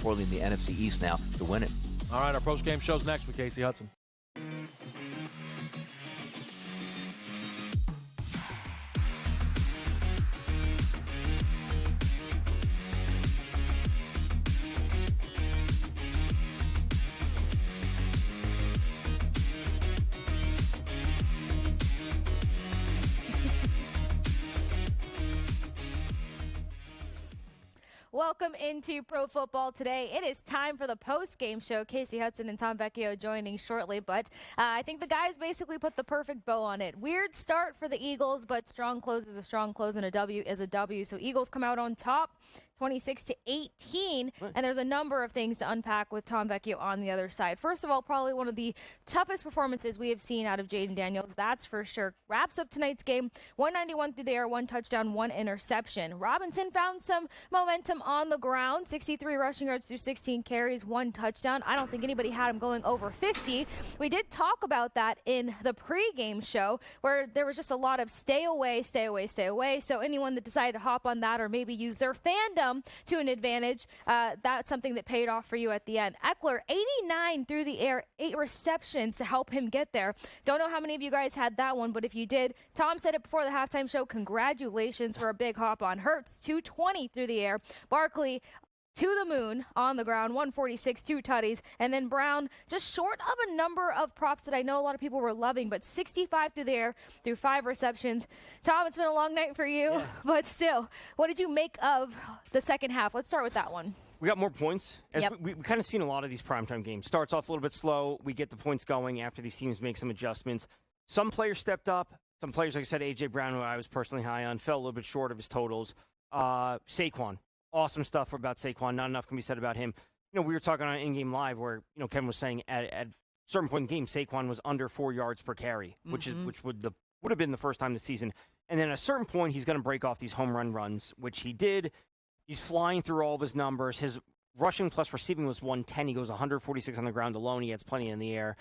importantly in the NFC East now, to win it. All right, our post-game show's next with Kasey Hudson. Welcome into Pro Football Today. It is time for the post-game show. Kasey Hudson and Tom Vecchio joining shortly, but I think the guys basically put the perfect bow on it. Weird start for the Eagles, but strong close is a strong close, and a W is a W. So Eagles come out on top, 26-18, and there's a number of things to unpack with Tom Vecchio on the other side. First of all, probably one of the toughest performances we have seen out of Jaden Daniels, that's for sure. Wraps up tonight's game, 191 through the air, 1 touchdown, 1 interception. Robinson found some momentum on the ground, 63 rushing yards through 16 carries, 1 touchdown. I don't think anybody had him going over 50. We did talk about that in the pregame show, where there was just a lot of stay away, stay away, stay away. So anyone that decided to hop on that or maybe use their fandom to an advantage, that's something that paid off for you at the end. Eckler, 89 through the air, 8 receptions to help him get there. Don't know how many of you guys had that one, but if you did, Tom said it before the halftime show, congratulations for a big hop on. Hurts, 220 through the air. Barkley, to the moon on the ground, 146, 2 tutties. And then Brown, just short of a number of props that I know a lot of people were loving, but 65 through the air through 5 receptions. Tom, it's been a long night for you, but still, what did you make of the second half? Let's start with that one. We got more points. We kind of seen a lot of these primetime games. Starts off a little bit slow. We get the points going after these teams make some adjustments. Some players stepped up. Some players, like I said, A.J. Brown, who I was personally high on, fell a little bit short of his totals. Saquon. Awesome stuff about Saquon. Not enough can be said about him. You know, we were talking on In-Game Live where, you know, Kevin was saying at a certain point in the game, Saquon was under 4 yards per carry, which would have been the first time this season. And then at a certain point, he's going to break off these home run runs, which he did. He's flying through all of his numbers. His rushing plus receiving was 110. He goes 146 on the ground alone. He has plenty in the air.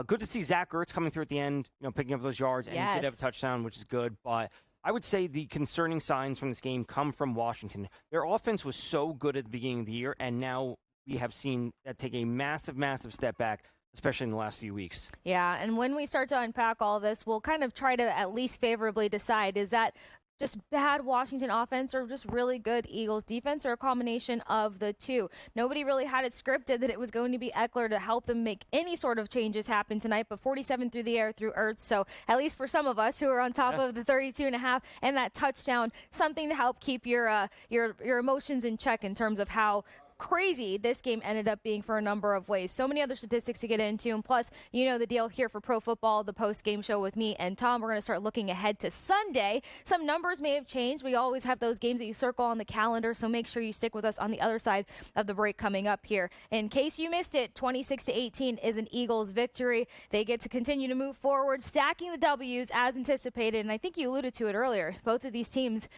Good to see Zach Ertz coming through at the end, you know, picking up those yards. And he did have a touchdown, which is good. But I would say the concerning signs from this game come from Washington. Their offense was so good at the beginning of the year, and now we have seen that take a massive, massive step back, especially in the last few weeks. Yeah, and when we start to unpack all this, we'll kind of try to at least favorably decide, is that just bad Washington offense or just really good Eagles defense, or a combination of the two? Nobody really had it scripted that it was going to be Eckler to help them make any sort of changes happen tonight, but 47 through the air through Ertz. So at least for some of us who are on top of the 32.5 and that touchdown, something to help keep your emotions in check in terms of how crazy this game ended up being for a number of ways. So many other statistics to get into, and plus, you know the deal here for Pro Football, the post-game show with me and Tom. We're going to start looking ahead to Sunday. Some numbers may have changed. We always have those games that you circle on the calendar, so make sure you stick with us on the other side of the break coming up here. In case you missed it, 26-18 is an Eagles victory. They get to continue to move forward, stacking the W's as anticipated, and I think you alluded to it earlier. Both of these teams,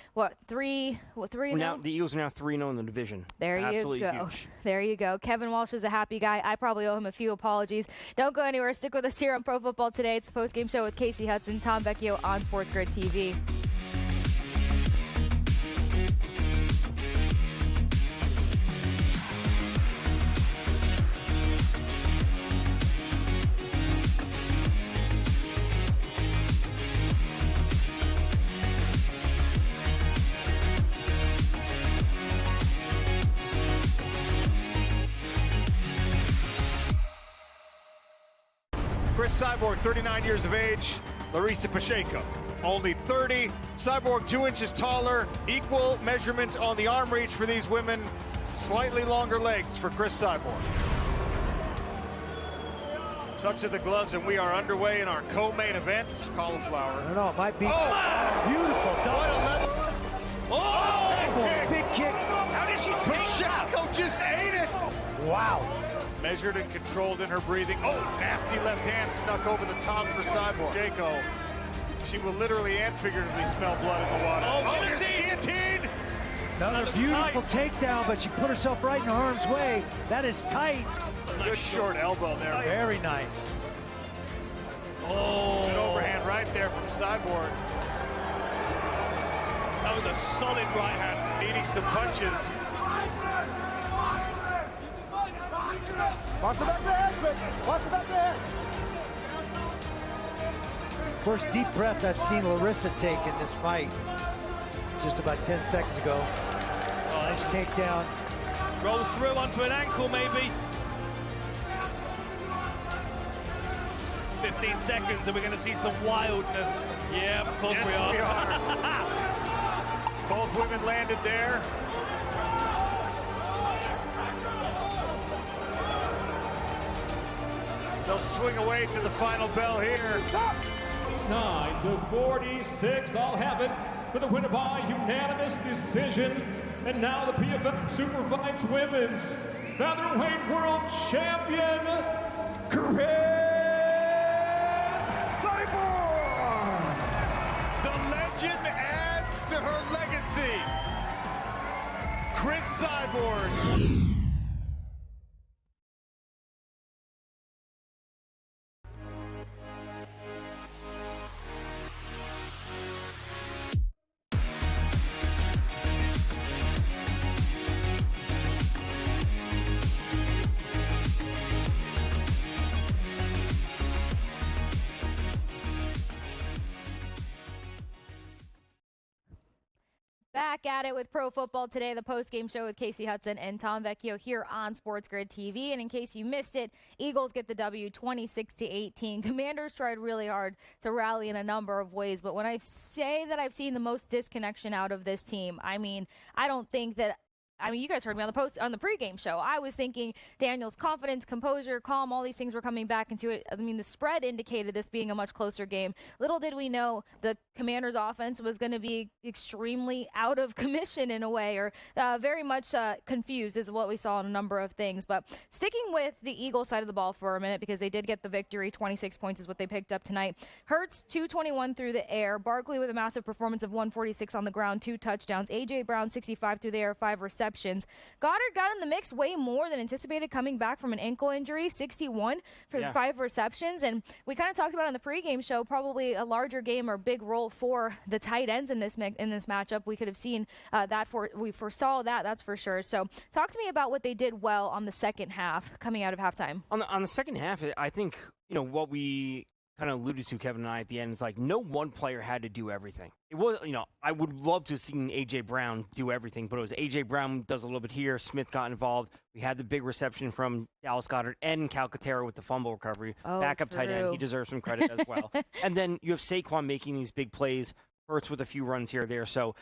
three now? The Eagles are now 3-0 in the division. There you go. Huge. There you go. Kevin Walsh is a happy guy. I probably owe him a few apologies. Don't go anywhere. Stick with us here on Pro Football Today. It's the post-game show with Kasey Hudson, Tom Vecchio on SportsGrid TV. Chris Cyborg, 39 years of age. Larissa Pacheco, only 30. Cyborg 2 inches taller. Equal measurement on the arm reach for these women. Slightly longer legs for Chris Cyborg. Touch of the gloves, and we are underway in our co-main event. Cauliflower. No, it might be. Beautiful. What a level. Big kick. How did she take Pacheco just ate it. Wow. Measured and controlled in her breathing. Oh, nasty left hand snuck over the top for Cyborg. Pacheco, she will literally and figuratively smell blood in the water. Oh, there's a guillotine! Another beautiful takedown, but she put herself right in harm's way. That is tight. Good short elbow there. Very nice. Oh. An overhand right there from Cyborg. That was a solid right hand. Needing some punches. Watch the back of the head, quick. Watch the back of the head. First deep breath I've seen Larissa take in this fight. Just about 10 seconds ago. Nice takedown. Rolls through onto an ankle, maybe. 15 seconds, and we're going to see some wildness. Yeah, of course we are. Both women landed there. They'll swing away to the final bell here. 9-46, I'll have it for the winner by unanimous decision. And now the PFL Superfights Women's Featherweight World Champion, Chris Cyborg! The legend adds to her legacy. Chris Cyborg. Back at it with Pro Football Today, the post-game show with Kasey Hudson and Tom Vecchio here on SportsGrid TV. And in case you missed it, Eagles get the W 26-18. Commanders tried really hard to rally in a number of ways, but when I say that I've seen the most disconnection out of this team, I mean, you guys heard me on the pregame show. I was thinking Daniel's confidence, composure, calm, all these things were coming back into it. I mean, the spread indicated this being a much closer game. Little did we know the Commanders' offense was going to be extremely out of commission in a way, or very much confused is what we saw in a number of things. But sticking with the Eagles side of the ball for a minute, because they did get the victory. 26 points is what they picked up tonight. Hurts, 221 through the air. Barkley with a massive performance of 146 on the ground, 2 touchdowns. A.J. Brown, 65 through the air, 5 receptions. Goddard got in the mix way more than anticipated coming back from an ankle injury, 61 for 5 receptions. And we kind of talked about on the pregame show, probably a larger game or big role for the tight ends in this matchup. We could have seen we foresaw that, that's for sure. So talk to me about what they did well on the second half coming out of halftime. On the second half, I think, what we kind of alluded to, Kevin and I, at the end, is like no one player had to do everything. It was, I would love to have seen A.J. Brown do everything, but it was A.J. Brown does a little bit here. Smith got involved. We had the big reception from Dallas Goedert and Calcaterra with the fumble recovery. Backup tight end. He deserves some credit as well. And then you have Saquon making these big plays. Hurts with a few runs here or there. So,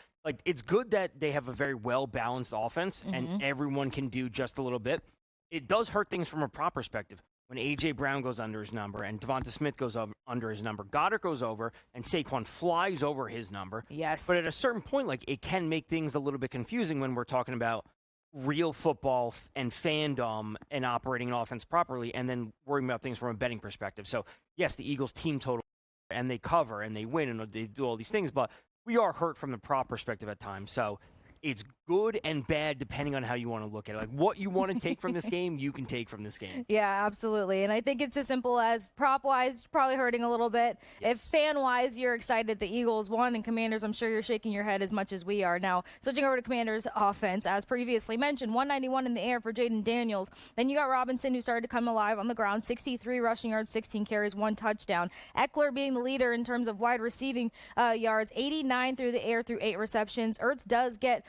it's good that they have a very well-balanced offense and everyone can do just a little bit. It does hurt things from a prop perspective. When A.J. Brown goes under his number and Devonta Smith goes under his number, Goddard goes over and Saquon flies over his number. Yes. But at a certain point, it can make things a little bit confusing when we're talking about real football and fandom and operating an offense properly and then worrying about things from a betting perspective. So, yes, the Eagles team total and they cover and they win and they do all these things, but we are hurt from the prop perspective at times. So it's good and bad depending on how you want to look at it. What you want to take from this game, you can take from this game. Yeah, absolutely. And I think it's as simple as prop-wise, probably hurting a little bit. Yes. If fan-wise, you're excited the Eagles won, and Commanders, I'm sure you're shaking your head as much as we are. Now, switching over to Commanders offense, as previously mentioned, 191 in the air for Jaden Daniels. Then you got Robinson, who started to come alive on the ground, 63 rushing yards, 16 carries, 1 touchdown. Eckler being the leader in terms of wide receiving yards, 89 through the air through 8 receptions. Ertz does get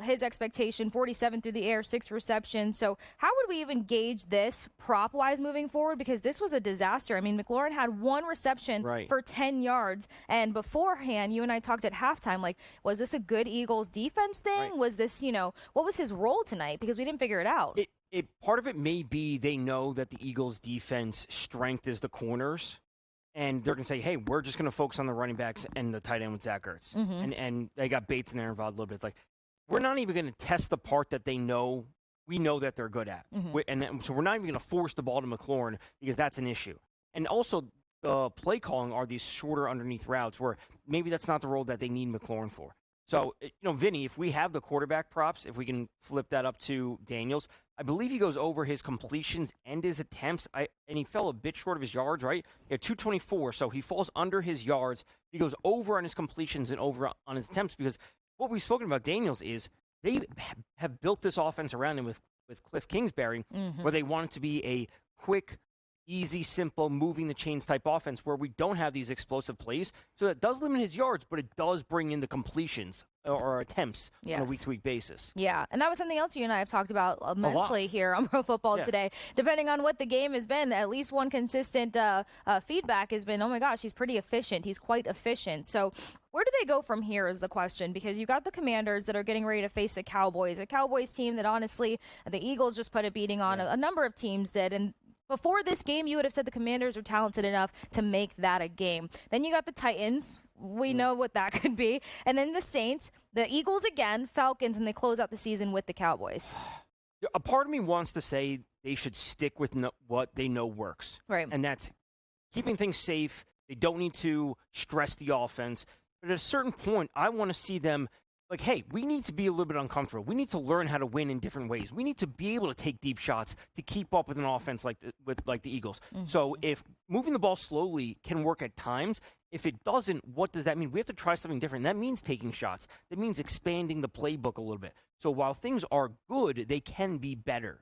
his expectation, 47 through the air, 6 receptions. So how would we even gauge this prop-wise moving forward? Because this was a disaster. I mean, McLaurin had 1 reception for 10 yards. And beforehand, you and I talked at halftime, was this a good Eagles defense thing? Was this, what was his role tonight? Because we didn't figure it out. Part of it may be they know that the Eagles defense strength is the corners. And they're going to say, hey, we're just going to focus on the running backs and the tight end with Zach Ertz. And they got Bates in there involved a little bit. We're not even going to test the part that we know that they're good at. So we're not even going to force the ball to McLaurin because that's an issue. And also, the play calling are these shorter underneath routes where maybe that's not the role that they need McLaurin for. So, Vinny, if we have the quarterback props, if we can flip that up to Daniels, I believe he goes over his completions and his attempts, and he fell a bit short of his yards, right? Yeah, 224, so he falls under his yards. He goes over on his completions and over on his attempts because what we've spoken about Daniels is they have built this offense around him with with Cliff Kingsbury, where they want it to be a quick, easy, simple, moving the chains type offense where we don't have these explosive plays. So that does limit his yards, but it does bring in the completions or attempts on a week-to-week basis. Yeah, and that was something else you and I have talked about immensely here on Pro Football Today. Depending on what the game has been, at least one consistent feedback has been, oh my gosh, he's pretty efficient. He's quite efficient. So where do they go from here is the question, because you got the Commanders that are getting ready to face the Cowboys, a Cowboys team that honestly the Eagles just put a beating on. A number of teams did, and before this game, you would have said the Commanders are talented enough to make that a game. Then you got the Titans. We know what that could be. And then the Saints, the Eagles again, Falcons, and they close out the season with the Cowboys. A part of me wants to say they should stick with what they know works. Right. And that's keeping things safe. They don't need to stress the offense. But at a certain point, I want to see them like, hey, we need to be a little bit uncomfortable. We need to learn how to win in different ways. We need to be able to take deep shots to keep up with an offense like the Eagles. So if moving the ball slowly can work at times, if it doesn't, what does that mean? We have to try something different. That means taking shots. That means expanding the playbook a little bit. So while things are good, they can be better.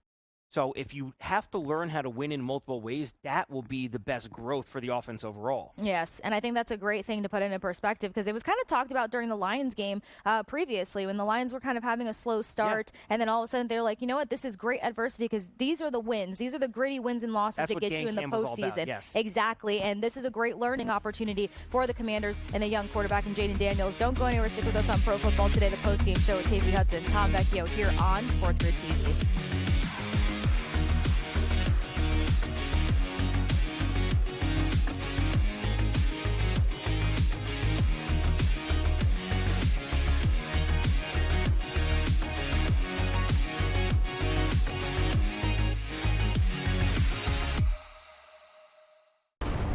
So if you have to learn how to win in multiple ways, that will be the best growth for the offense overall. Yes, and I think that's a great thing to put into perspective, because it was kind of talked about during the Lions game previously, when the Lions were kind of having a slow start, and then all of a sudden they're like, you know what, this is great adversity, because these are the wins. These are the gritty wins and losses that get you in the postseason. Yes. Exactly, and this is a great learning opportunity for the Commanders and a young quarterback in Jaden Daniels. Don't go anywhere. Stick with us on Pro Football Today, the postgame show with Kasey Hudson, Tom Vecchio here on SportsGrid TV.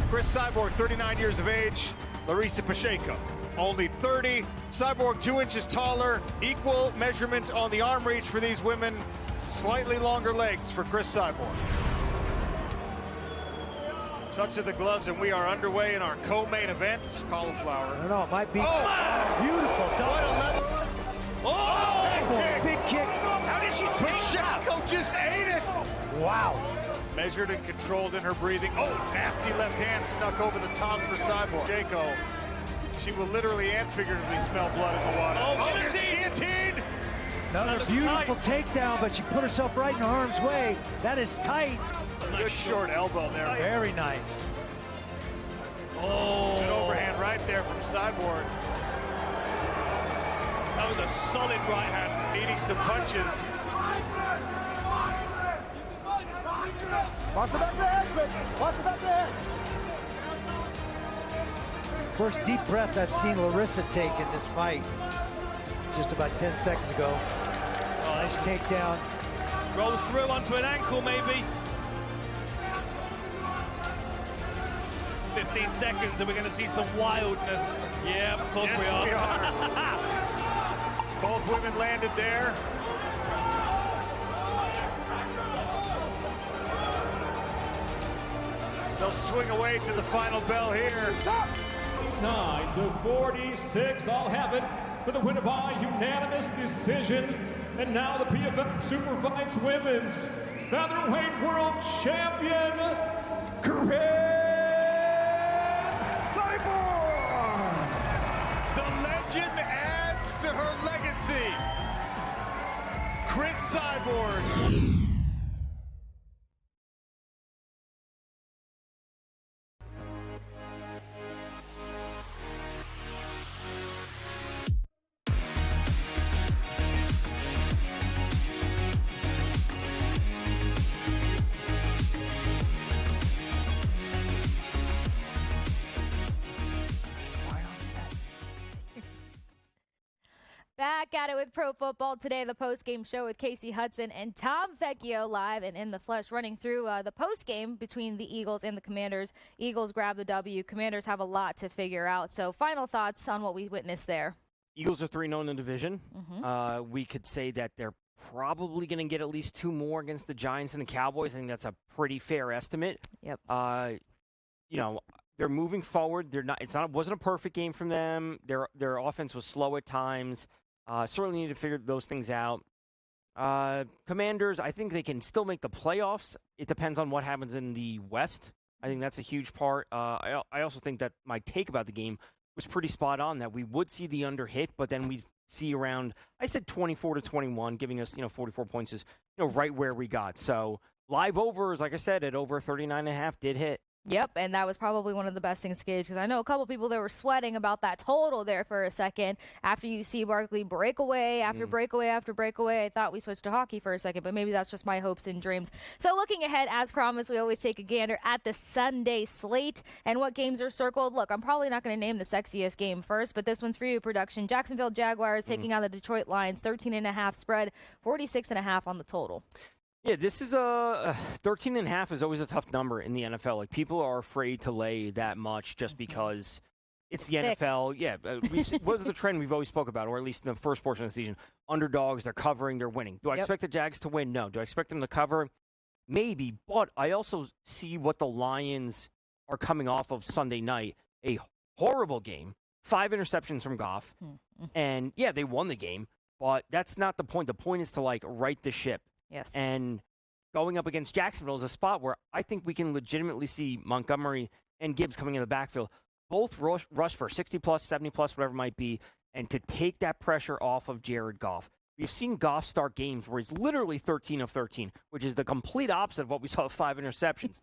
Chris Cyborg, 39 years of age. Larissa Pacheco, only 30. Cyborg 2 inches taller. Equal measurement on the arm reach for these women. Slightly longer legs for Chris Cyborg. Touch of the gloves, and we are underway in our co-main event. Cauliflower. I don't know, it might be What beautiful. a level. Big kick. How did she take that? Pacheco just ate it. Wow. Measured and controlled in her breathing. Oh, nasty left hand snuck over the top for Cyborg. Pacheco, she will literally and figuratively smell blood in the water. Oh, there's a guillotine! Another beautiful takedown, but she put herself right in harm's way. That is tight. Good short elbow there. Very nice. Oh, An overhand right there from Cyborg. that was a solid right hand. Eating some punches. Watch the back of the head, Chris. Watch the back of the head. First deep breath I've seen Larissa take in this fight. Just about 10 seconds ago. Nice takedown. Rolls through onto an ankle, maybe. 15 seconds, and we're going to see some wildness. Yeah, of course Yes, we are. Both women landed there. They'll swing away to the final bell here. 9-46, I'll have it for the winner by unanimous decision. And now the PFL Superfights Women's Featherweight World Champion, Chris Cyborg! The legend adds to her legacy. Chris Cyborg. Back at it with Pro Football Today, the post-game show with Kasey Hudson and Tom Vecchio live and in the flesh, running through the post-game between the Eagles and the Commanders. Eagles grab the W. Commanders have a lot to figure out. So final thoughts on what we witnessed there. Eagles are 3-0 in the division. We could say that they're probably going to get at least 2 more against the Giants and the Cowboys. I think that's a pretty fair estimate. Yep. You know, they're moving forward. It wasn't a perfect game from them. Their offense was slow at times. Certainly need to figure those things out. Commanders, I think they can still make the playoffs. It depends on what happens in the West. I think that's a huge part. I also think that my take about the game was pretty spot on, that we would see the under hit, but then we'd see around, I said 24-21, giving us, 44 points is, right where we got. So live overs, like I said, at over 39.5 did hit. Yep, and that was probably one of the best things to gauge, because I know a couple people that were sweating about that total there for a second after you see Barkley breakaway after breakaway after breakaway. I thought we switched to hockey for a second, but maybe that's just my hopes and dreams. So looking ahead, as promised, we always take a gander at the Sunday slate and what games are circled. Look, I'm probably not going to name the sexiest game first, but this one's for you, production. Jacksonville Jaguars taking on the Detroit Lions, 13.5 spread, 46.5 on the total. Yeah, this is 13.5 is always a tough number in the NFL. Like, people are afraid to lay that much just because it's the NFL. Yeah, what's the trend we've always spoke about, or at least in the first portion of the season? Underdogs, they're covering, they're winning. Do I expect the Jags to win? No. Do I expect them to cover? Maybe, but I also see what the Lions are coming off of Sunday night. A horrible game, 5 interceptions from Goff, and yeah, they won the game, but that's not the point. The point is to, right the ship. Yes. And going up against Jacksonville is a spot where I think we can legitimately see Montgomery and Gibbs coming in the backfield, both rush for 60-plus, 70-plus, whatever it might be, and to take that pressure off of Jared Goff. We've seen Goff start games where he's literally 13 of 13, which is the complete opposite of what we saw with 5 interceptions.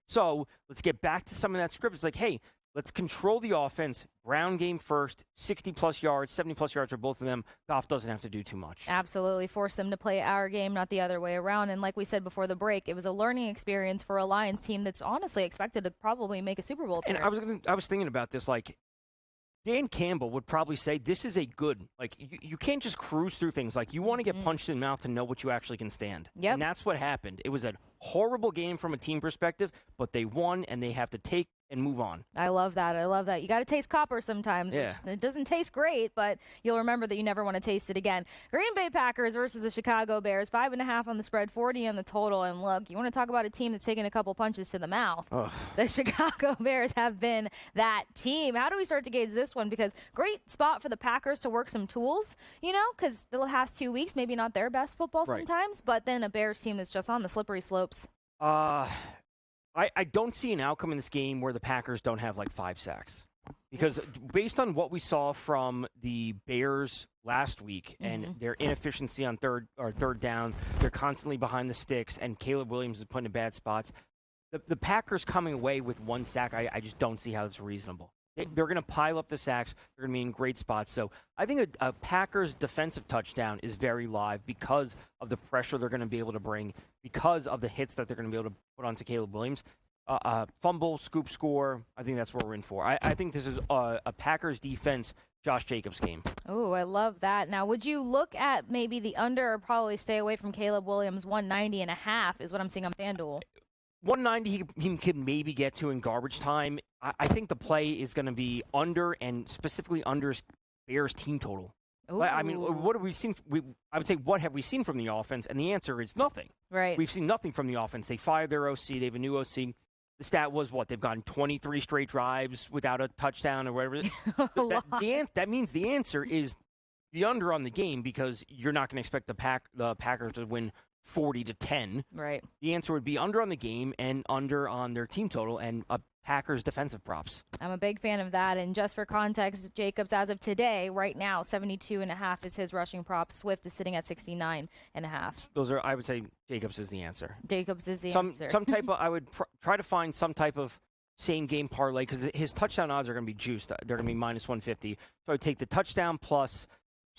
So let's get back to some of that script. It's like, hey, let's control the offense, ground game first, 60-plus yards, 70-plus yards for both of them. Goff doesn't have to do too much. Absolutely. Force them to play our game, not the other way around. And like we said before the break, it was a learning experience for a Lions team that's honestly expected to probably make a Super Bowl appearance. And I was thinking about this, Dan Campbell would probably say this is a good, you can't just cruise through things. You want to get punched in the mouth to know what you actually can stand. Yep. And that's what happened. It was a horrible game from a team perspective, but they won, and they have to take and move on. I love that. I love that. You got to taste copper sometimes. Yeah. It doesn't taste great, but you'll remember that you never want to taste it again. Green Bay Packers versus the Chicago Bears, 5.5 on the spread, 40 on the total. And look, you want to talk about a team that's taken a couple punches to the mouth. Ugh. The Chicago Bears have been that team. How do we start to gauge this one? Because great spot for the Packers to work some tools, because the last 2 weeks, maybe not their best football sometimes, but then a Bears team that's just on the slippery slopes. I don't see an outcome in this game where the Packers don't have 5 sacks. Because based on what we saw from the Bears last week and their inefficiency on third down, they're constantly behind the sticks, and Caleb Williams is put in bad spots. The Packers coming away with 1 sack, I just don't see how it's reasonable. They're going to pile up the sacks. They're going to be in great spots. So I think a Packers defensive touchdown is very live because of the pressure they're going to be able to bring, because of the hits that they're going to be able to put onto Caleb Williams. Fumble, scoop, score, I think that's what we're in for. I think this is a Packers defense, Josh Jacobs game. Oh, I love that. Now, would you look at maybe the under or probably stay away from Caleb Williams? 190.5 is what I'm seeing on FanDuel. 190 he can maybe get to in garbage time. I think the play is going to be under, and specifically under Bears team total. Ooh. I mean, what have we seen? I would say, what have we seen from the offense? And the answer is nothing. Right. We've seen nothing from the offense. They fired their OC. They have a new OC. The stat was what? They've gotten 23 straight drives without a touchdown or whatever. That means the answer is the under on the game, because you're not going to expect the Packers to win 40-10. Right. The answer would be under on the game and under on their team total and a Packers defensive props. I'm a big fan of that. And just for context, Jacobs, as of today, right now, 72.5 is his rushing prop. Swift is sitting at 69.5. Those are, I would say, Jacobs is the answer. Jacobs is the answer. Some type of, I would try to find some type of same game parlay, because his touchdown odds are going to be juiced. They're going to be minus 150. So I would take the touchdown plus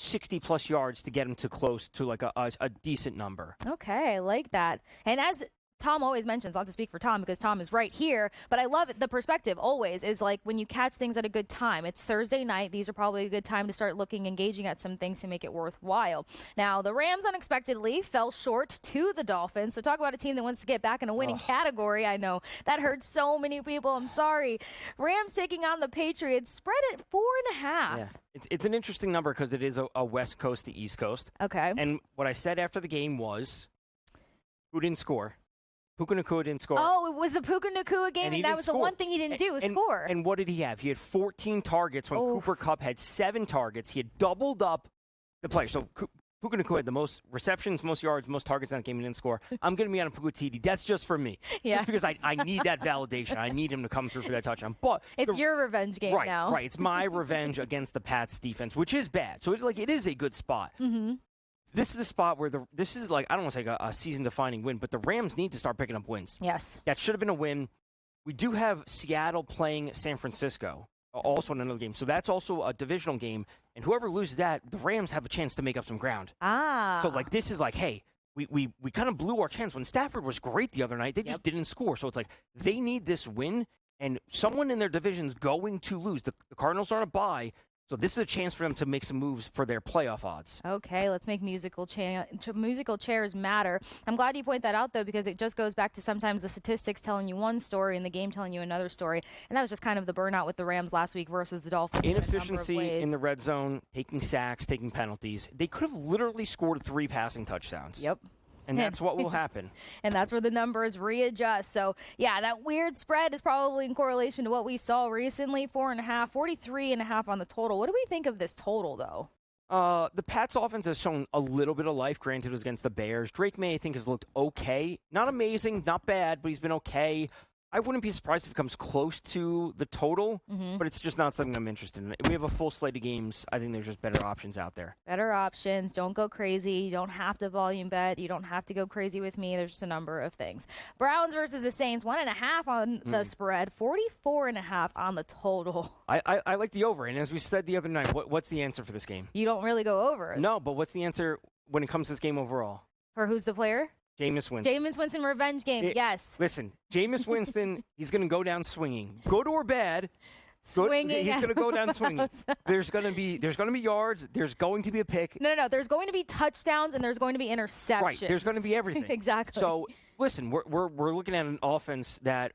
60-plus yards to get him to close to a decent number. Okay, I like that. And as Tom always mentions, not to speak for Tom because Tom is right here, but I love it. The perspective always is when you catch things at a good time. It's Thursday night. These are probably a good time to start engaging at some things to make it worthwhile. Now, the Rams unexpectedly fell short to the Dolphins. So talk about a team that wants to get back in a winning category. I know that hurts so many people. I'm sorry. Rams taking on the Patriots, spread at 4.5. Yeah. It's an interesting number because it is a West Coast to East Coast. Okay. And what I said after the game was, who didn't score? Puka Nacua didn't score. Oh, it was the Puka Nacua game, and that was the one thing he didn't do, score. And what did he have? He had 14 targets when Cooper Kupp had 7 targets. He had doubled up the play. So Puka Nacua had the most receptions, most yards, most targets in that game and didn't score. I'm going to be on a Puka TD. That's just for me. Yeah. Just because I need that validation. I need him to come through for that touchdown. But it's your revenge game now. Right. It's my revenge against the Pats defense, which is bad. So it is a good spot. Mm-hmm. This is the spot where this is like, I don't want to say a season-defining win, but the Rams need to start picking up wins. Yes. That should have been a win. We do have Seattle playing San Francisco also in another game. So that's also a divisional game. And whoever loses that, the Rams have a chance to make up some ground. Ah. So, like, this is like, hey, we kind of blew our chance. When Stafford was great the other night, they just didn't score. So it's like they need this win, and someone in their division's going to lose. The Cardinals are on a bye. So this is a chance for them to make some moves for their playoff odds. Okay, let's make musical chairs matter. I'm glad you point that out, though, because it just goes back to sometimes the statistics telling you one story and the game telling you another story. And that was just kind of the burnout with the Rams last week versus the Dolphins. Inefficiency in the red zone, taking sacks, taking penalties. They could have literally scored 3 passing touchdowns. Yep. And that's what will happen. And that's where the numbers readjust. So, yeah, that weird spread is probably in correlation to what we saw recently. 4.5, 43.5 on the total. What do we think of this total, though? The Pats offense has shown a little bit of life. Granted, it was against the Bears. Drake May, I think, has looked okay. Not amazing, not bad, but he's been okay. I wouldn't be surprised if it comes close to the total, but it's just not something I'm interested in. If we have a full slate of games, I think there's just better options out there. Better options. Don't go crazy. You don't have to volume bet. You don't have to go crazy with me. There's just a number of things. Browns versus the Saints, 1.5 on the spread, 44.5 on the total. I like the over, and as we said the other night, what's the answer for this game? You don't really go over. No, but what's the answer when it comes to this game overall? For who's the player? Jameis Winston. Jameis Winston revenge game, yes. Listen, Jameis Winston, he's going to go down swinging. Good or bad, swinging. He's going to go down swinging. There's going to be yards. There's going to be a pick. No. There's going to be touchdowns and there's going to be interceptions. Right. There's going to be everything. Exactly. So listen, we're looking at an offense that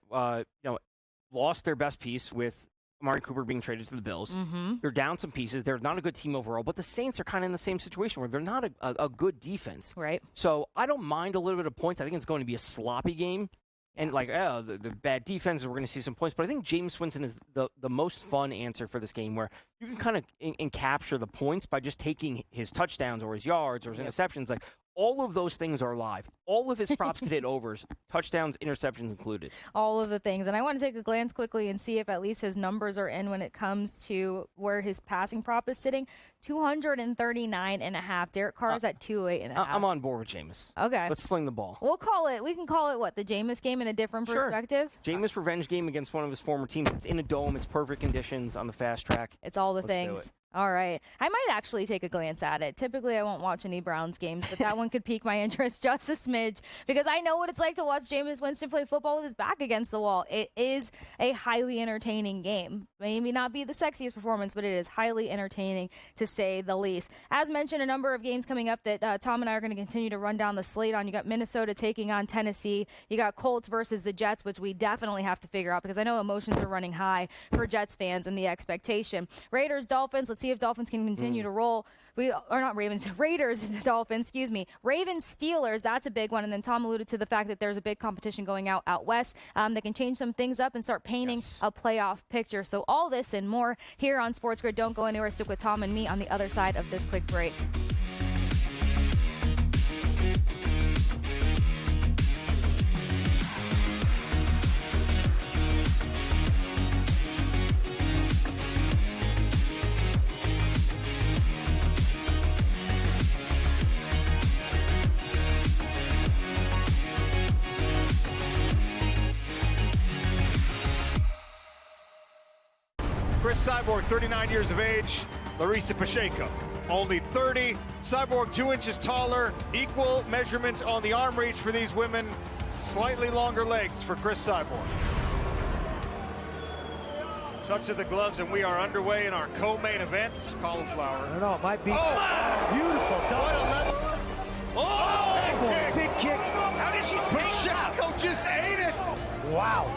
lost their best piece with Amari Cooper being traded to the Bills. They're down some pieces. They're not a good team overall, but the Saints are kind of in the same situation where they're not a good defense. Right. So I don't mind a little bit of points. I think it's going to be a sloppy game. And the bad defense, we're going to see some points. But I think Jameis Winston is the most fun answer for this game where you can kind of capture the points by just taking his touchdowns or his yards or his interceptions. Like, all of those things are live. All of his props could hit overs, touchdowns, interceptions included. All of the things. And I want to take a glance quickly and see if at least his numbers are in when it comes to where his passing prop is sitting. 239.5. Derek Carr's at 208.5. I'm on board with Jameis. Okay. Let's fling the ball. We can call it what? The Jameis game in a different perspective? Jameis revenge game against one of his former teams. It's in a dome. It's perfect conditions on the fast track. It's all the things. All right. I might actually take a glance at it. Typically, I won't watch any Browns games, but that one could pique my interest just a smidge because I know what it's like to watch Jameis Winston play football with his back against the wall. It is a highly entertaining game. Maybe not be the sexiest performance, but it is highly entertaining to say the least. As mentioned, a number of games coming up that Tom and I are going to continue to run down the slate on. You got Minnesota taking on Tennessee. You got Colts versus the Jets, which we definitely have to figure out because I know emotions are running high for Jets fans and the expectation. Raiders, Dolphins. Let's see if Dolphins can continue to roll. Raiders, Dolphins, excuse me. Ravens, Steelers, that's a big one. And then Tom alluded to the fact that there's a big competition going out west. They can change some things up and start painting a playoff picture. So all this and more here on SportsGrid. Don't go anywhere. Stick with Tom and me on the other side of this quick break. Chris Cyborg, 39 years of age. Larissa Pacheco, only 30. Cyborg 2 inches taller. Equal measurement on the arm reach for these women. Slightly longer legs for Chris Cyborg. Touch of the gloves, and we are underway in our co-main event. Cauliflower. I don't know, it might be beautiful. Big kick. How did she take that? Pacheco just ate it. Wow.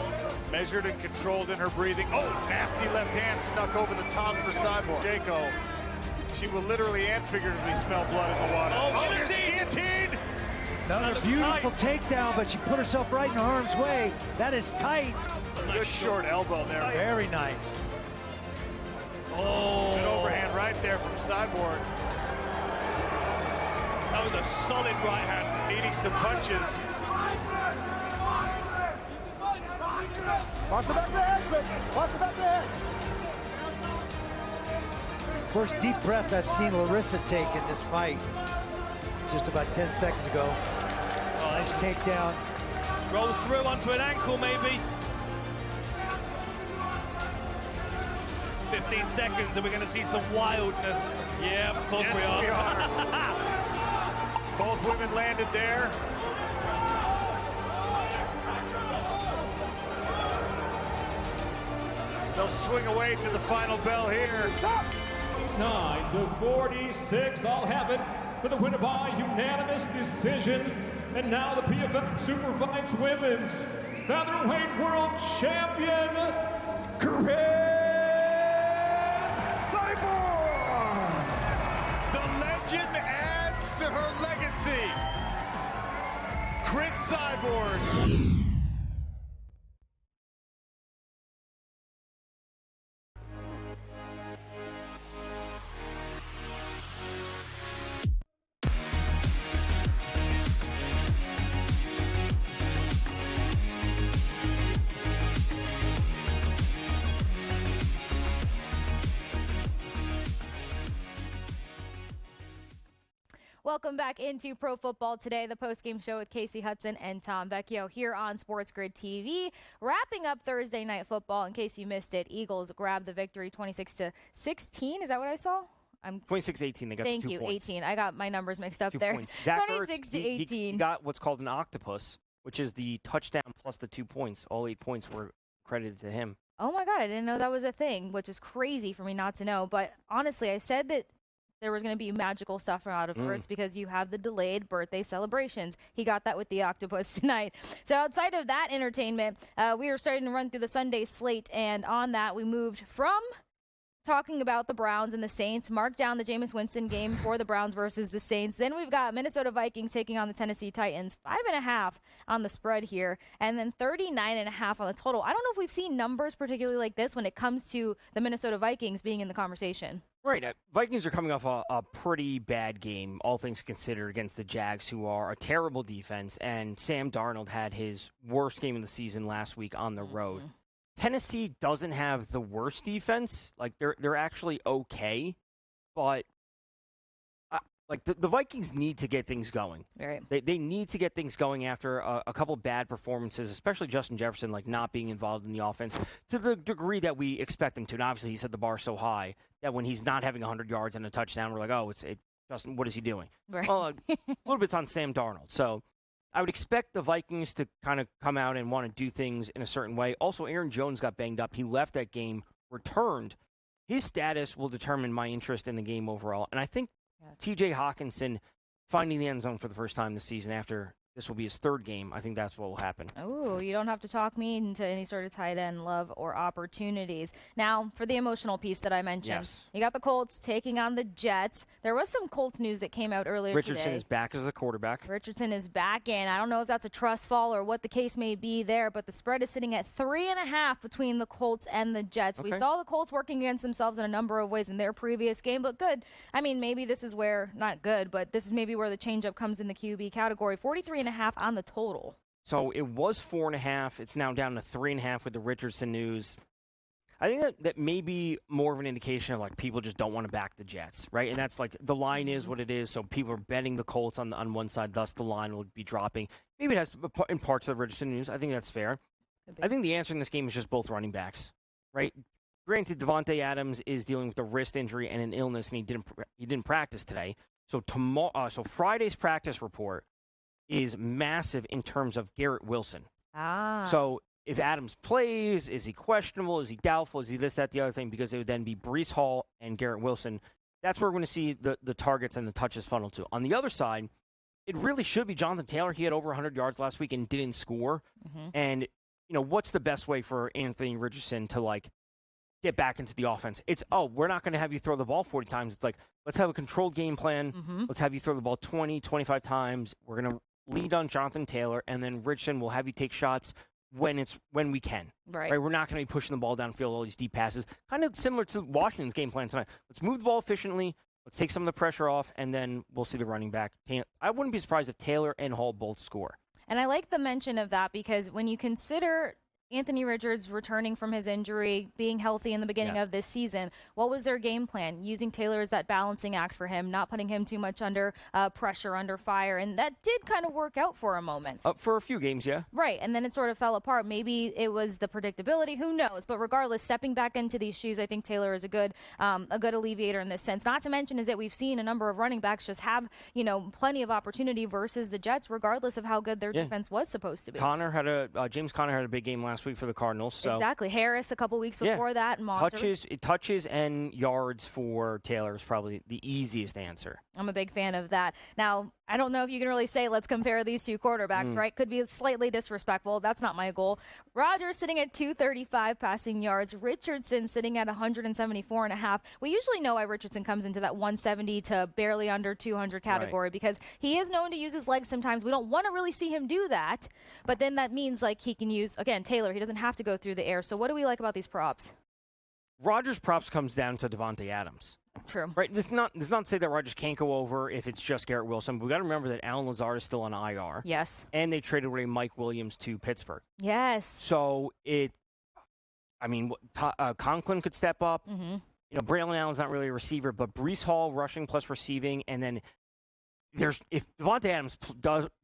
Measured and controlled in her breathing. Oh, nasty left hand snuck over the top for Cyborg. Pacheco, she will literally and figuratively smell blood in the water. Oh, there's a guillotine. Another beautiful takedown, but she put herself right in harm's way. That is tight. Good short elbow there. Very nice. Good overhand right there from Cyborg. That was a solid right hand. Needing some punches. Watch the back of the head, quick. Watch the back of the head. First deep breath I've seen Larissa take in this fight. Just about 10 seconds ago. Nice takedown. Rolls through onto an ankle, maybe. 15 seconds, and we're going to see some wildness. Yeah, of course Yes, we are. we are. Both women landed there. They'll swing away to the final bell here. 9-46. I'll have it for the winner by unanimous decision. And now the PFL Superfights Women's Featherweight World Champion, Kasey Hudson. The legend adds to her legacy. Chris Cyborg. Welcome back into Pro Football Today, the post-game show with Kasey Hudson and Tom Vecchio here on SportsGrid TV. Wrapping up Thursday Night Football, in case you missed it, Eagles grabbed the victory 26-16. Is that what I saw? 26-18. They got Thank the 2 you, points. 18. I got my numbers mixed up 2 there. points. Zach Ertz, 26-18. he got what's called an octopus, which is the touchdown plus the 2 points. All 8 points were credited to him. Oh my God, I didn't know that was a thing, which is crazy for me not to know. But honestly, I said that there was going to be magical stuff out of Ertz because you have the delayed birthday celebrations. He got that with the octopus tonight. So outside of that entertainment, we were starting to run through the Sunday slate, and on that we moved from talking about the Browns and the Saints, mark down the Jameis Winston game for the Browns versus the Saints. Then we've got Minnesota Vikings taking on the Tennessee Titans, 5.5 on the spread here, and then 39.5 on the total. I don't know if we've seen numbers particularly like this when it comes to the Minnesota Vikings being in the conversation. Right. Vikings are coming off a pretty bad game, all things considered, against the Jags, who are a terrible defense, and Sam Darnold had his worst game of the season last week on the road. Tennessee doesn't have the worst defense. Like, they're actually okay, but the Vikings need to get things going. Right. They need to get things going after a couple bad performances, especially Justin Jefferson, like, not being involved in the offense to the degree that we expect him to. And obviously, he set the bar so high that when he's not having 100 yards and a touchdown, we're like, oh, Justin, what is he doing? Right. Well, a little bit's on Sam Darnold. So I would expect the Vikings to kind of come out and want to do things in a certain way. Also, Aaron Jones got banged up. He left that game, returned. His status will determine my interest in the game overall. And I think T.J. Hawkinson finding the end zone for the first time this season after this will be his third game. I think that's what will happen. Oh, you don't have to talk me into any sort of tight end love or opportunities. Now, for the emotional piece that I mentioned, you got the Colts taking on the Jets. There was some Colts news that came out earlier today. Richardson is back as the quarterback. Richardson is back in. I don't know if that's a trust fall or what the case may be there, but the spread is sitting at 3.5 between the Colts and the Jets. Okay. We saw the Colts working against themselves in a number of ways in their previous game, but good. I mean, maybe this is where, not good, but this is maybe where the changeup comes in the QB category. 43.5 on the total. So it was 4.5. It's now down to 3.5 with the Richardson news. I think that may be more of an indication of, like, people just don't want to back the Jets, right? And that's like the line is what it is. So people are betting the Colts on one side, thus the line will be dropping. Maybe it has in parts of the Richardson news. I think that's fair. I think the answer in this game is just both running backs, right? Granted, Devontae Adams is dealing with a wrist injury and an illness, and he didn't practice today. So so Friday's practice report is massive in terms of Garrett Wilson. So if Adams plays, is he questionable? Is he doubtful? Is he this, that, the other thing? Because it would then be Breece Hall and Garrett Wilson. That's where we're going to see the targets and the touches funnel to. On the other side, it really should be Jonathan Taylor. He had over 100 yards last week and didn't score. And, what's the best way for Anthony Richardson to, like, get back into the offense? It's, we're not going to have you throw the ball 40 times. It's like, let's have a controlled game plan. Let's have you throw the ball 20, 25 times. We're going to lead on Jonathan Taylor, and then Richardson will have you take shots when we can. Right? We're not going to be pushing the ball downfield, all these deep passes. Kind of similar to Washington's game plan tonight. Let's move the ball efficiently. Let's take some of the pressure off, and then we'll see the running back. I wouldn't be surprised if Taylor and Hall both score. And I like the mention of that because when you consider Anthony Richards returning from his injury, being healthy in the beginning of this season, what was their game plan? Using Taylor as that balancing act for him, not putting him too much under pressure, under fire. And that did kind of work out for a moment. For a few games, yeah. Right, and then it sort of fell apart. Maybe it was the predictability. Who knows? But regardless, stepping back into these shoes, I think Taylor is a good alleviator in this sense. Not to mention is that we've seen a number of running backs just have, plenty of opportunity versus the Jets, regardless of how good their defense was supposed to be. James Conner had a big game last week for the Cardinals. So. Exactly. Harris a couple weeks before that. And touches and yards for Taylor is probably the easiest answer. I'm a big fan of that. Now, I don't know if you can really say let's compare these two quarterbacks, right? Could be slightly disrespectful. That's not my goal. Rodgers sitting at 235 passing yards. Richardson sitting at 174.5. We usually know why Richardson comes into that 170 to barely under 200 category because he is known to use his legs sometimes. We don't want to really see him do that, but then that means like he can use, again, Taylor, he doesn't have to go through the air. So what do we like about these props? Rodgers' props comes down to Devontae Adams. True. Right. This is not to say that Rodgers can't go over if it's just Garrett Wilson. But we got to remember that Allen Lazard is still on IR. Yes. And they traded away Mike Williams to Pittsburgh. Yes. So Conklin could step up. Mm-hmm. Braylon Allen's not really a receiver, but Breece Hall rushing plus receiving, and then if Devontae Adams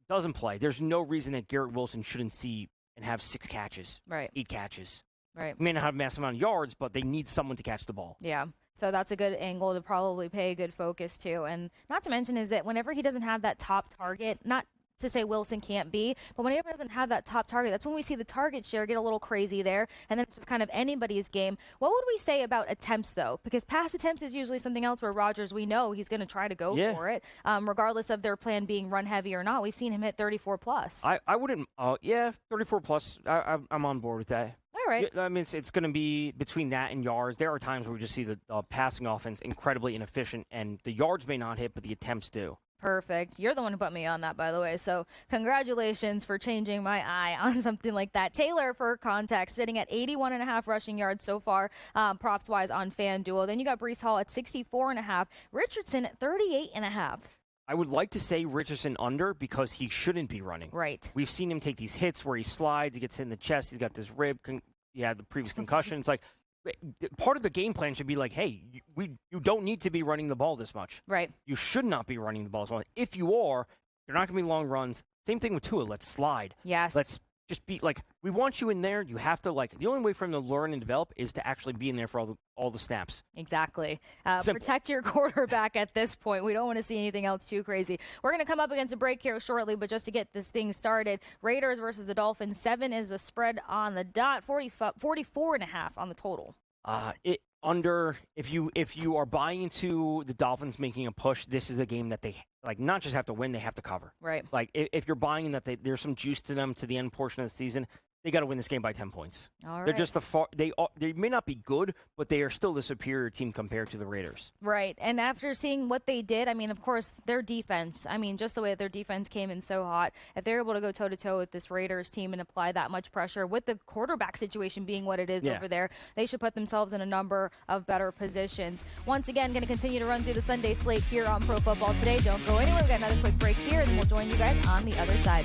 doesn't play, there's no reason that Garrett Wilson shouldn't see and have 6 catches, 8 catches. Right. May not have a massive amount of yards, but they need someone to catch the ball. Yeah. So that's a good angle to probably pay a good focus to. And not to mention is that whenever he doesn't have that top target, not to say Wilson can't be, but whenever he doesn't have that top target, that's when we see the target share get a little crazy there. And then it's just kind of anybody's game. What would we say about attempts, though? Because pass attempts is usually something else where Rodgers, we know he's going to try to go for it, regardless of their plan being run heavy or not. We've seen him hit 34 plus. I wouldn't, 34 plus. I'm on board with that. All right. I mean, it's going to be between that and yards. There are times where we just see the passing offense incredibly inefficient, and the yards may not hit, but the attempts do. Perfect. You're the one who put me on that, by the way. So congratulations for changing my eye on something like that. Taylor, for context, sitting at 81.5 rushing yards so far, props-wise on FanDuel. Then you got Breece Hall at 64.5. Richardson at 38.5. I would like to say Richardson under because he shouldn't be running. Right. We've seen him take these hits where he slides, he gets hit in the chest, he's got this rib, he had the previous concussion. It's like part of the game plan should be like, hey, you don't need to be running the ball this much. Right. You should not be running the ball as much. If you are, they're not going to be long runs. Same thing with Tua. Let's slide. Yes. Let's just be like, we want you in there. You have to the only way for him to learn and develop is to actually be in there for all the snaps. Exactly. Protect your quarterback at this point. We don't want to see anything else too crazy. We're going to come up against a break here shortly, but just to get this thing started, Raiders versus the Dolphins, 7 is the spread on the dot, 44.5 on the total. If you are buying into the Dolphins making a push, this is a game that they not just have to win, they have to cover. Right. If you're buying that there's some juice to them to the end portion of the season, they got to win this game by 10 points. All right. They're just they may not be good, but they are still the superior team compared to the Raiders. Right. And after seeing what they did, I mean, of course, their defense, just the way that their defense came in so hot, if they're able to go toe-to-toe with this Raiders team and apply that much pressure, with the quarterback situation being what it is over there, they should put themselves in a number of better positions. Once again, going to continue to run through the Sunday slate here on Pro Football Today. Don't go anywhere. We've got another quick break here, and we'll join you guys on the other side.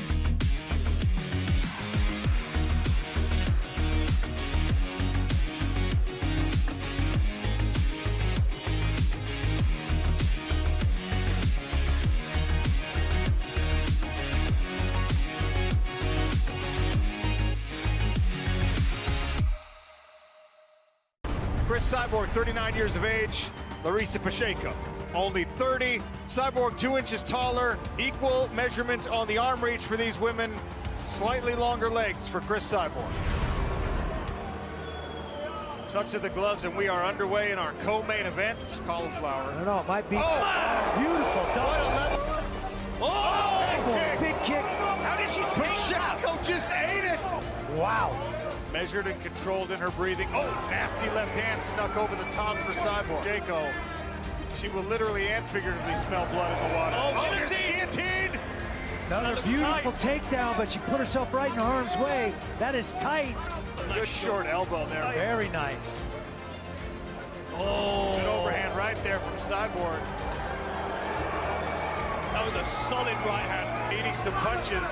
Chris Cyborg, 39 years of age. Larissa Pacheco, only 30. Cyborg 2 inches taller. Equal measurement on the arm reach for these women. Slightly longer legs for Chris Cyborg. Touch of the gloves, and we are underway in our co-main event. Cauliflower. I don't know, it might be beautiful. What a level. Big kick. How did she take that? Pacheco just ate it. Wow. Measured and controlled in her breathing. Oh, nasty left hand snuck over the top for Cyborg. Pacheco, she will literally and figuratively smell blood in the water. Oh, there's a guillotine. Another beautiful takedown, but she put herself right in harm's way. That is tight. Good short elbow there. Very nice. Good overhand right there from Cyborg. That was a solid right hand. Needing some punches.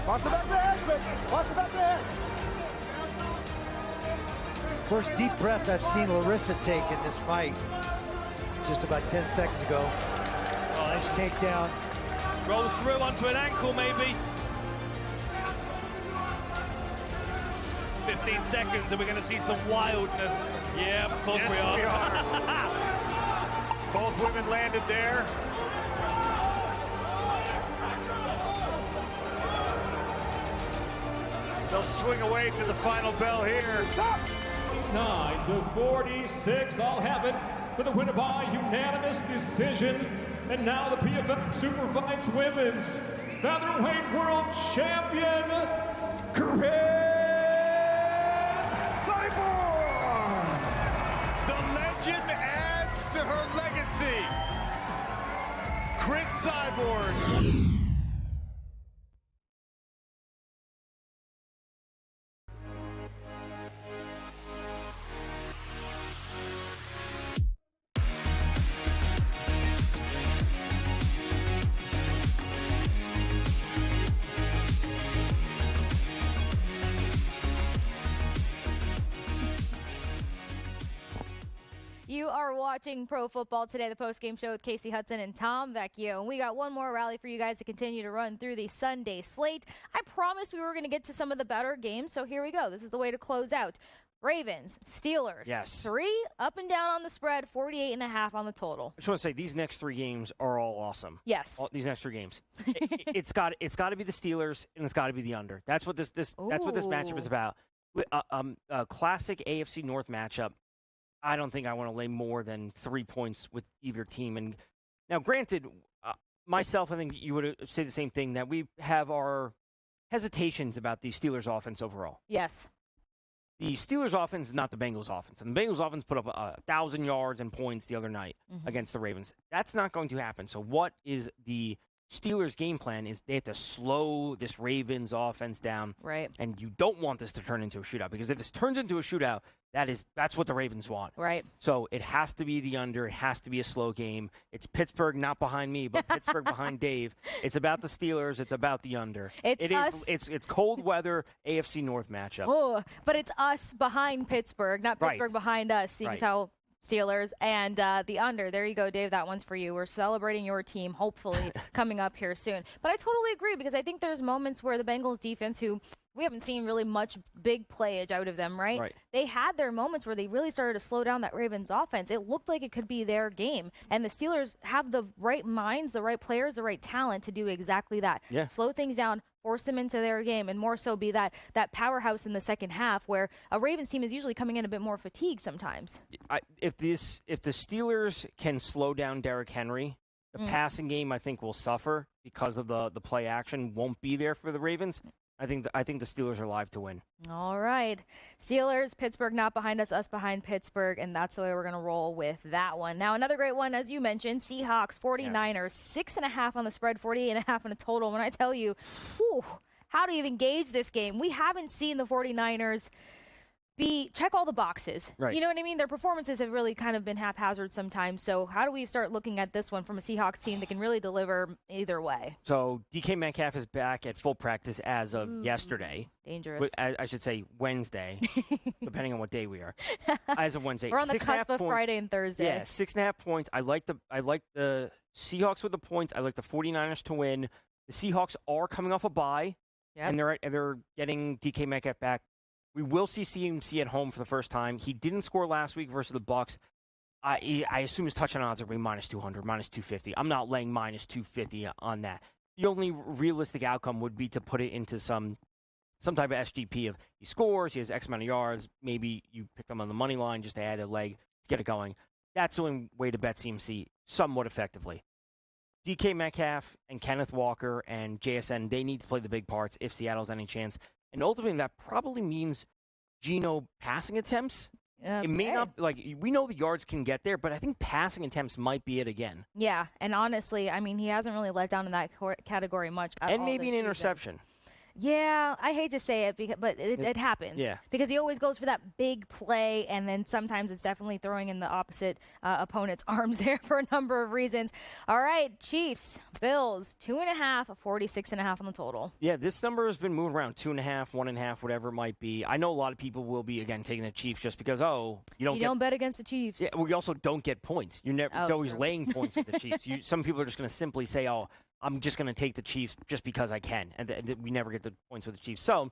Watch the back of the head, quick. Watch the back of the head. First deep breath I've seen Larissa take in this fight. Just about 10 seconds ago. Oh, nice takedown. Rolls through onto an ankle, maybe. 15 seconds, and we're going to see some wildness. Yeah, of course we are. Both women landed there. They'll swing away to the final bell here. 9-46, I'll have it for the winner by unanimous decision. And now the PFL Super Fights Women's Featherweight World Champion, Kasey Hudson. The legend adds to her legacy. Chris Cyborg. You are watching Pro Football Today, the post-game show with Kasey Hudson and Tom Vecchio. And we got one more rally for you guys to continue to run through the Sunday slate. I promised we were going to get to some of the better games, so here we go. This is the way to close out. Ravens, Steelers. Yes. 3 up and down on the spread, 48.5 on the total. I just want to say these next 3 games are all awesome. Yes. These next 3 games. It's got to be the Steelers and it's got to be the under. That's what this matchup is about. A classic AFC North matchup. I don't think I want to lay more than 3 points with either team. And now, granted, myself, I think you would say the same thing, that we have our hesitations about the Steelers' offense overall. Yes. The Steelers' offense is not the Bengals' offense. And the Bengals' offense put up 1,000 yards and points the other night against the Ravens. That's not going to happen. So what is the Steelers' game plan is they have to slow this Ravens offense down. Right. And you don't want this to turn into a shootout, because if this turns into a shootout, that's what the Ravens want. Right. So it has to be the under. It has to be a slow game. It's Pittsburgh, not behind me, but Pittsburgh behind Dave. It's about the Steelers. It's about the under. It's cold weather AFC North matchup. Oh, but it's us behind Pittsburgh, not Pittsburgh behind us. Seeing how Steelers and the under. There you go, Dave. That one's for you. We're celebrating your team, hopefully, coming up here soon. But I totally agree, because I think there's moments where the Bengals defense, who we haven't seen really much big playage out of them, right? They had their moments where they really started to slow down that Ravens offense. It looked like it could be their game. And the Steelers have the right minds, the right players, the right talent to do exactly that. Yeah. Slow things down, force them into their game, and more so be that powerhouse in the second half, where a Ravens team is usually coming in a bit more fatigued sometimes. If the Steelers can slow down Derrick Henry, the passing game, I think, will suffer because of the play action won't be there for the Ravens. I think the Steelers are live to win. All right. Steelers, Pittsburgh not behind us behind Pittsburgh, and that's the way we're going to roll with that one. Now, another great one, as you mentioned, Seahawks, 49ers, 6.5 on the spread, 48.5 on the total. When I tell you, how do you even gauge this game? We haven't seen the 49ers check all the boxes. Right. You know what I mean? Their performances have really kind of been haphazard sometimes. So how do we start looking at this one from a Seahawks team that can really deliver either way? So DK Metcalf is back at full practice as of yesterday. Dangerous. I should say Wednesday, depending on what day we are. As of Wednesday. We're on the cusp of Friday and Thursday. Yeah, 6.5 points. I like the Seahawks with the points. I like the 49ers to win. The Seahawks are coming off a bye, and they're getting DK Metcalf back. We will see CMC at home for the first time. He didn't score last week versus the Bucs. I assume his touchdown odds are going to be minus 200, minus 250. I'm not laying minus 250 on that. The only realistic outcome would be to put it into some type of SGP of he scores, he has X amount of yards. Maybe you pick them on the money line just to add a leg to get it going. That's the only way to bet CMC somewhat effectively. DK Metcalf and Kenneth Walker and JSN, they need to play the big parts if Seattle's any chance. And ultimately, that probably means Geno passing attempts. Okay. It may not, we know the yards can get there, but I think passing attempts might be it again. Yeah, and honestly, I mean, he hasn't really let down in that category much at all. And maybe an interception. Yeah, I hate to say it, but it happens. Yeah. Because he always goes for that big play, and then sometimes it's definitely throwing in the opposite opponent's arms there for a number of reasons. All right, Chiefs, Bills, 2.5, 46.5 on the total. Yeah, this number has been moving around 2.5, 1.5, whatever it might be. I know a lot of people will be, again, taking the Chiefs just because, you don't bet against the Chiefs. Yeah, well, you also don't get points. You're always true. laying points with the Chiefs. Some people are just going to simply say, I'm just going to take the Chiefs just because I can, and we never get the points with the Chiefs. So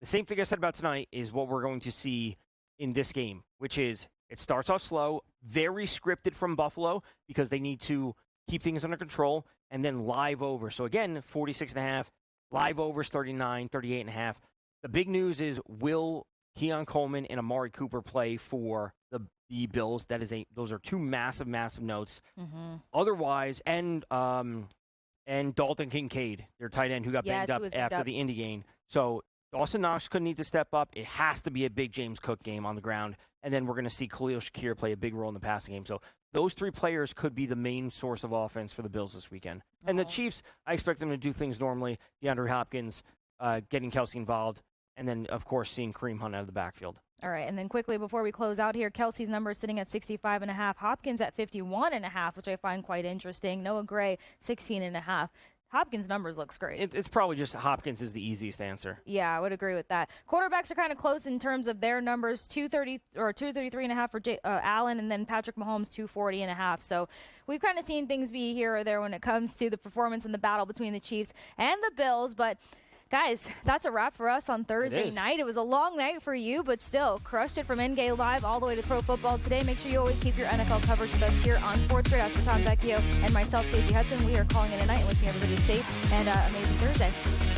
the same thing I said about tonight is what we're going to see in this game, which is it starts off slow, very scripted from Buffalo because they need to keep things under control, and then live over. So again, 46.5, live overs 39, 38.5. The big news is will Keon Coleman and Amari Cooper play for the Bills? Those are two massive, massive notes. Mm-hmm. Otherwise, and Dalton Kincaid, their tight end who got banged up after the Indy game. So Dawson Knox could need to step up. It has to be a big James Cook game on the ground. And then we're going to see Khalil Shakir play a big role in the passing game. So those three players could be the main source of offense for the Bills this weekend. And the Chiefs, I expect them to do things normally. DeAndre Hopkins, getting Kelsey involved, and then, of course, seeing Kareem Hunt out of the backfield. All right, and then quickly before we close out here, Kelsey's number is sitting at 65.5, Hopkins at 51.5, which I find quite interesting. Noah Gray, 16.5. Hopkins' numbers looks great. It's probably just Hopkins is the easiest answer. Yeah, I would agree with that. Quarterbacks are kind of close in terms of their numbers, 233.5 for Allen, and then Patrick Mahomes 240.5. So we've kind of seen things be here or there when it comes to the performance in the battle between the Chiefs and the Bills, but guys, that's a wrap for us on Thursday night. It was a long night for you, but still crushed it from NGA Live all the way to Pro Football Today. Make sure you always keep your NFL coverage with us here on SportsGrid. After Tom Vecchio and myself, Kasey Hudson, we are calling it a night and wishing everybody a safe and amazing Thursday.